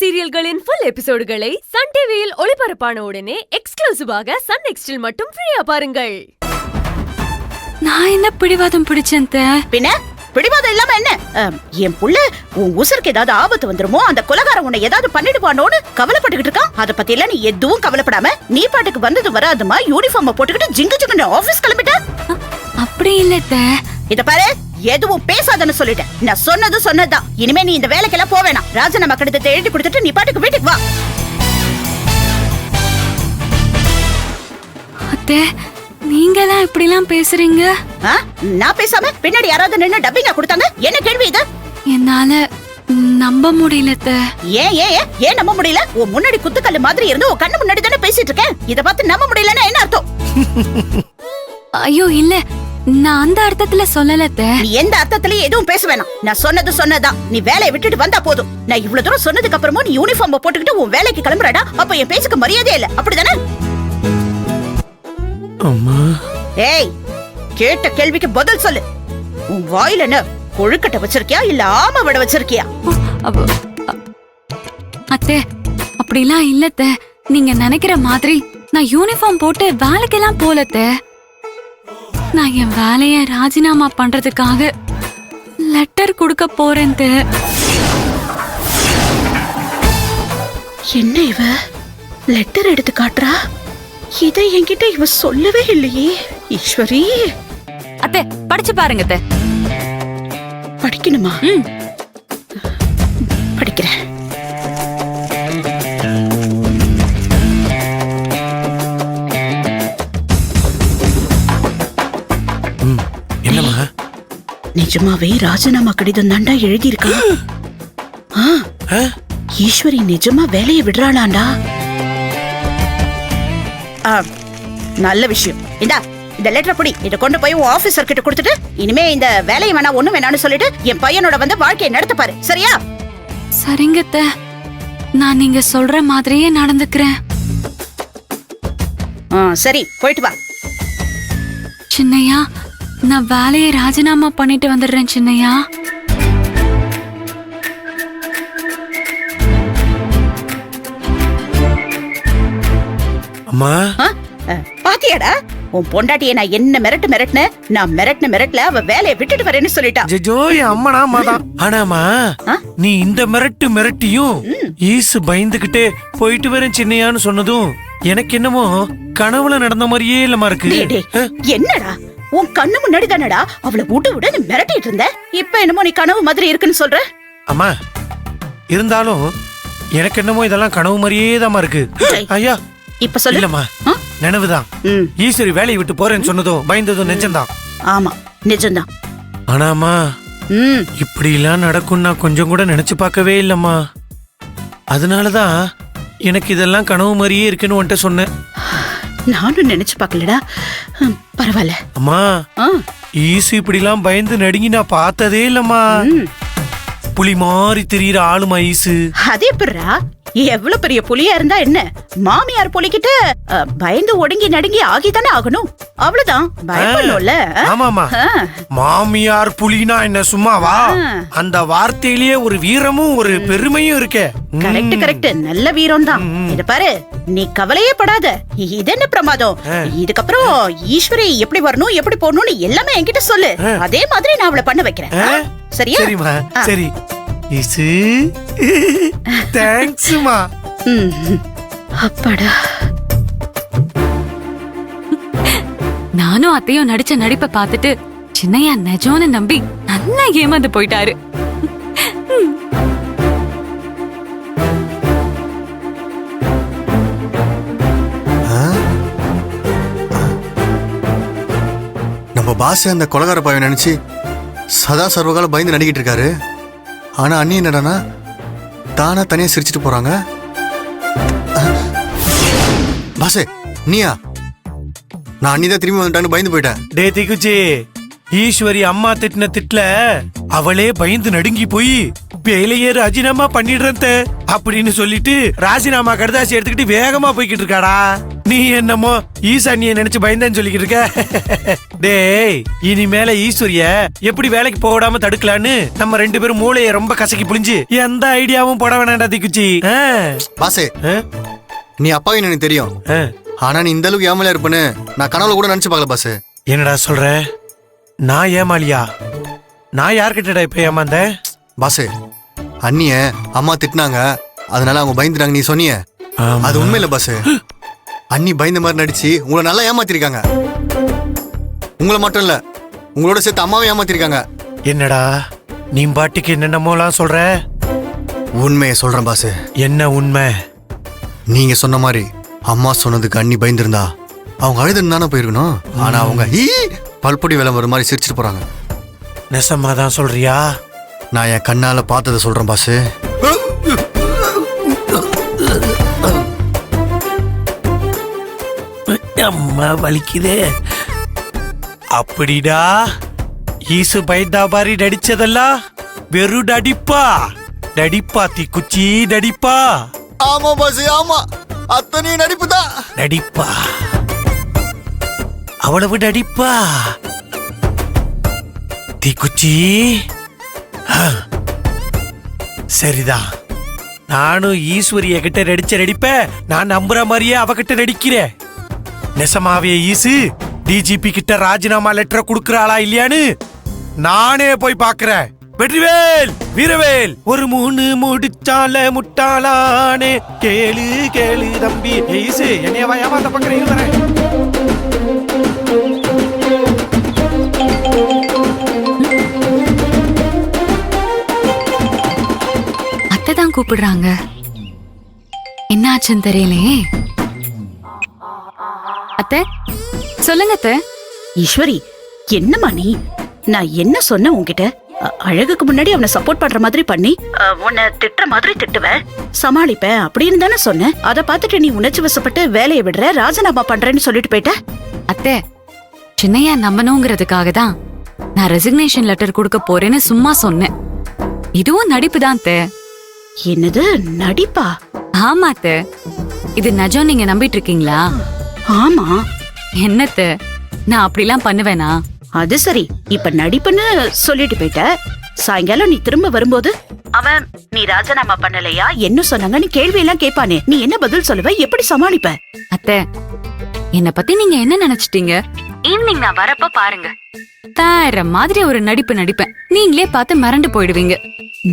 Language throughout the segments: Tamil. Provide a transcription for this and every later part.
சீரியல்களின் ஃபுல் எபிசோடுகளை சன் டிவியில் ஒளிபரப்பான உடனே எக்ஸ்க்ளூசிவாக சன் நெக்ஸ்டில் மட்டும் ஃப்ரீயா பாருங்கள். நான் என்ன பிடிவாதம் பிடிச்சேன்? பின்ன பிடிவாதம் இல்லாம என்ன? என் புள்ள உன் உசுருக்கு ஏதாவது ஆபத்து வந்துருமோ, அந்த கொலைகாரன் உன்னை ஏதாவது பண்ணிடுவானோன்னு கவலைப்பட்டுக்கிட்டு இருக்கான். அத பத்தி எல்லாம் நீ எதுவும் கவலைப்படாம நீ பாட்டுக்கு வந்தது வராதுமா யூனிஃபார்ம் போட்டுக்கிட்டு ஜிங்கு ஜிங்குன்னு ஆபீஸ் கிளம்பிட்ட. அப்படி இல்ல. இத பாரு, எதுவும் பேசாதன்னு சொல்லிட்டேன். நான் சொன்னது சொன்னதுதான். இனிமே நீ இந்த வேலைக்கெல்லாம் போவேணாம். ராஜினாமா கடிதத்தை எழுதி கொடுத்துட்டு நீ பாட்டுக்கு வீட்டுக்கு வா. அத்தை, நீங்கலாம் இப்படி எல்லாம் பேசுறீங்க? நான் பேசாம பின்னாடி யாராவது நின்னு டப்பிங்கா கொடுத்தாங்க? என்ன கேள்வி இது? என்னால நம்ப முடியல. ஏன் ஏன் ஏன் நம்ப முடியல? உன் முன்னாடி குத்துக்கல்லு மாதிரி இருந்து உன் கண்ணு முன்னாடி தானே பேசிட்டு இருக்கேன். இத பார்த்து நம்ப முடியலன்னா என்ன அர்த்தம்? ஐயோ இல்ல, நான் அந்த அர்த்தத்துல சொல்லல. நீ எந்த அர்த்தத்திலயும் எதுவும் பேச வேணாம். நான் சொன்னது சொன்னதான். நீ வேலையை விட்டுட்டு வந்தா போதும். நான் இவ்வளவு தூரம் சொன்னதுக்கு அப்புறமும் நீ யூனிஃபார்ம் போட்டுக்கிட்டு உன் வேலைக்கு கிளம்புறடா. அப்ப என் பேச்சுக்கு மரியாதையே இல்ல, அப்படிதானே? அம்மா, ஏய், கேட்ட கேள்விக்கு பதில் சொல்லு. உன் வாயில என்ன கொழுக்கட்டை வச்சிருக்கியா இல்ல ஆம வடை வச்சிருக்கியா? அத்தை, அப்படிலாம் இல்ல. நீங்க நினைக்கிற மாதிரி நான் யூனிஃபார்ம் போட்டு வேலைக்கெல்லாம் போலத்த. நான் என் வேலைய ராஜினாமா பண்றதுக்காக லெட்டர் கொடுக்க போறேன். என்ன இவ லெட்டர் எடுத்து காட்டுறா? இதை என்கிட்ட இவ சொல்லவே இல்லையே. ஈஸ்வரி, அத்தை படிச்சு பாருங்க. அத்தை, படிக்கணுமா? படிக்கிறேன். என்னம்மா? நிஜமாவே ராஜினாமா கடிதம் தாண்டா எழுதியிருக்கா. ஈஸ்வரி நிஜமா வேலையை விடுறாளாண்டா. நல்ல விஷயம். இந்தா இந்த லெட்டர் படி. இத கொண்டு போய் உன் ஆபீசர் கிட்ட கொடுத்துட்டு இனிமே இந்த வேலையை வேணா ஒண்ணு வேணான்னு சொல்லிட்டு என் பையனோட வந்து வாழ்க்கையை நடத்த பாரு. சரியா? சரிங்க அத்தை, நான் நீங்க சொல்ற மாதிரியே நடந்துக்கிறேன். சரி, போயிட்டு வா. சின்னையா, நான் வேலையை ராஜினாமா பண்ணிட்டு வந்துடுறேன். சின்னையா, அம்மா, பாத்தியாடா உன் பொண்டாட்டியை நான் என்ன மிரட்டுன? நான் மிரட்டுல அவ வேலையை விட்டுட்டு வரேன்னு சொல்லிட்டா. ஜோ, என் அம்மனா அம்மாதான். ஆனாமா, நீ இந்த மிரட்டியும் ஈசு பயந்துகிட்டே போயிட்டு வரேன் சின்னையான்னு சொன்னதும் எனக்கு என்னமோ கனவுல நடந்த மாதிரியே இல்லமா இருக்கு. என்னடா, உன் கண்ணு முன்னாடி தானடா அவளை விட்டு நீ மிரட்டிட்டு இருந்த. இப்ப என்னமோ நீ கனவு மாதிரி இருக்குன்னு சொல்ற. அம்மா, இருந்தாலும் எனக்கு என்னமோ இதெல்லாம் கனவு மாதிரியே தான் இருக்கு. ஐயா, இப்ப சொல்லு. இல்லம்மா, நினைவுதான். ஈஸ்வரி வேலையை விட்டு போறேன்னு சொன்னதும் பயந்ததும் நிஜம்தான். ஆமா, நிஜம்தான். ஆனாமா, இப்படி எல்லாம் நடக்கும் நான் கொஞ்சம் கூட நினைச்சு பார்க்கவே இல்லம்மா. அதனாலதான் எனக்கு இதெல்லாம் கனவு மாதிரியே இருக்குன்னு உன்கிட்ட சொன்னேன். நானும் நினைச்சு பார்க்கலடா. பரவாயில்ல அம்மா. ஈசு இப்படி எல்லாம் பயந்து நடுங்கி நான் பார்த்ததே இல்லம்மா. புலி மாதிரி தெரியற ஆளுமா ஈசு. அதே எப்படிரா? எவ்வளவு பெரிய புலியா இருந்தா என்ன? மாமியார் புலிக்கிட்ட பயந்து ஒடுங்கி நடுங்கி ஆகிதானே ஆகணும். அவ்வளவுதான், பயப்படணும்ல. ஆமாமா, மாமியார் புலினா என்ன சும்மாவா? அந்த வார்த்தையிலேயே ஒரு வீரமும் ஒரு பெருமையும் இருக்கே. கரெக்ட், நல்ல வீரம் தான். இத பாரு, நீ கவலையே படாத. இது என்ன பிரமாதம்? இதுக்கப்புறம் ஈஸ்வரி எப்படி வரணும் எப்படி போகணும்னு எல்லாமே என்கிட்ட சொல்லு. அதே மாதிரி நான் அவளை பண்ண வைக்கிறேன். சரியா? சரிமா, சரி. ஈசு, தேங்க்ஸ்மா. அப்பாடா. நானும் அத்தையும் நடிச்ச நடிப்பை பார்த்துட்டு சின்னையா நிஜம்னு நம்பி நல்லா ஏமாந்து போயிட்டாரு. நம்ம பாஸ் அந்த கொலகார பாவை நினைச்சு சதா சர்வகால பயந்து நடிக்கிட்டு இருக்காரு. ஆனா அண்ணி என்னடானா தானா தனியா சிரிச்சிட்டு போறாங்க. பாசே, நீயா? நான் அண்ணிதான் திரும்பி வந்துட்டான்னு பயந்து போயிட்டேன். டே திகுச்சி, ஈஸ்வரி அம்மா திட்டின திட்ல அவளே பயந்து நடுங்கி போய் வேலையே ராஜினாமா பண்ணிடுறேன் அப்படின்னு சொல்லிட்டு ராஜினாமா கடுதாசி எடுத்துக்கிட்டு வேகமா போய்கிட்டு இருக்காடா. நீ என்னமோ ஈசானிய நினைச்சு பயந்தேன்னு சொல்லிக்கிட்டு இருக்க. டேய், இனிமேல ஈஸ்வரிய எப்படி வேலைக்கு போடாம தடுக்கலான்னு நம்ம 2 பேரும் மூளைய ரொம்ப கசக்கி புளிஞ்சு எந்த ஐடியாவும் போட வேணாண்டா தீக்குச்சி. பாசே, நீ அப்பாவி எனக்கு தெரியும். ஆனா நீ இந்த அளவுக்கு ஏமாலியா இருப்பேன்னு நான் கனவுல கூட நினைச்சு பார்க்கல பாசே. என்னடா சொல்ற? நான் ஏமாலியா? நான் யார்கிட்டடா இப்ப ஏமாந்தேன்? பாசே, அண்ணிய அம்மா திட்டினாங்க, அதனால அவங்க பயந்துட்டாங்க நீ சொன்னிய. அது உண்மை இல்ல பாசே. அண்ணி பயந்த மாதிரி நடிச்சு உங்களை நல்லா ஏமாத்திருக்காங்க. உங்களை மட்டும் இல்ல, உங்களோட சேர்த்து அம்மாவை ஏமாத்திருக்காங்க. என்னடா நீ பாட்டுக்கு என்னென்னமோலாம் சொல்ற? உண்மையை சொல்றேன் பாசே. என்ன உண்மை? நீங்க சொன்ன மாதிரி அம்மா சொன்னதுக்கு அண்ணி பயந்துருந்தா அவங்க அழுதுன்னு தானே போயிருக்கணும். ஆனா அவங்க பல்பொடி வேலை வர மாதிரி சிரிச்சிட்டு போறாங்க. நெசமாதான் சொல்றியா? நான் என் கண்ணால பார்த்ததை சொல்றேன் பாசு. அம்மா வலிக்குதே. அப்படிடா ஈசு பயந்தா மாதிரி நடிச்சதெல்லாம் வெறும் நடிப்பா? நடிப்பா தீக்குச்சி, நடிப்பா? ஆமா பாசு, ஆமா, அத்தனை நடிப்புதான். நடிப்பா, அவ்வளவு நடிப்பா தீக்குச்சி? சரிதான், நானும் ஈஸ்வரிய கிட்ட நடிச்ச நடிப்ப நான் நம்புற மாதிரியே அவகிட்ட நடிக்கிறேன். நெசமாவே ஈசு டிஜிபி கிட்ட ராஜினாமா லெட்டரை குடுக்கறாளா இல்லையான்னு நானே போய் பாக்குறேன். வெற்றிவேல், வீரவேல், ஒரு 3 முடிச்சால முட்டாளானே, கேளு கேளு தம்பி. ஈசு என்னைய வாயாம அந்த பக்கம் இருக்கிறேன். அத்தைதான் கூப்பிடுறாங்க. என்ன ஆச்சுன்னு தெரியலையே. அத்தை, சொல்லுங்க அத்தை. ஈஸ்வரி, என்னம்மா நீ? நான் என்ன சொன்ன உன்கிட்ட? அழகுக்கு முன்னாடி அவனை சப்போர்ட் பண்ற மாதிரி பண்ணி உன்னை திட்டுற மாதிரி திட்டுவேன், சமாளிப்பேன் அப்படின்னு தானே சொன்னேன். அதை பார்த்துட்டு நீ உணர்ச்சி வசப்பட்டு வேலையை விடுற, ராஜினாமா பண்றேன்னு சொல்லிட்டு போயிட்ட. அத்தை, சின்னையா நம்பணுங்கிறதுக்காக தான் நான் ரெசிக்னேஷன் லெட்டர் கொடுக்க போறேன்னு சும்மா சொன்னேன். இதுவும் நடிப்பு தான் அத்தை. என்னது நடிப்பா? ஆமா அத்தை, இது நிஜம். நீங்க நம்பிட்டு இருக்கீங்களா? ஆமா. என்னத்த, நான் அப்படிலாம் பண்ணுவேனா? அது சரி, இப்ப நடிப்புன்னு சொல்லிட்டு போயிட்ட. சாயங்காலம் நீ திரும்ப வரும்போது அவன் நீ ராஜினாமா பண்ணலையா, என்ன சொன்னாங்கன்னு கேள்வி எல்லாம் கேட்பானே, நீ என்ன பதில் சொல்லுவ? எப்படி சமாளிப்ப? அத்தை, என்ன பத்தி நீங்க என்ன நினைச்சிட்டீங்க? ஈவினிங் நான் வரப்ப பாருங்க, வேற மாதிரி ஒரு நடிப்பு நடிப்பேன். நீங்களே பார்த்து மிரண்டு போயிடுவீங்க.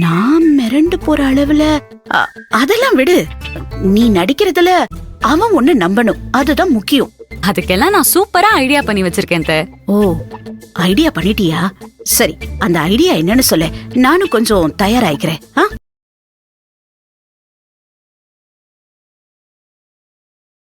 நான் மிரண்டு போற அளவுல அதெல்லாம் விடு. நீ நடிக்கிறதுல அவன் ஒண்ணு நம்பணும், அதுதான் முக்கியம். அதுக்கெல்லாம் நான் சூப்பரா ஐடியா பண்ணி வச்சிருக்கேன் அத்தை. ஓ, ஐடியா பண்ணிட்டியா? சரி, அந்த ஐடியா என்னன்னு சொல்ல, நானும் கொஞ்சம் தயாராயிக்கிறேன்.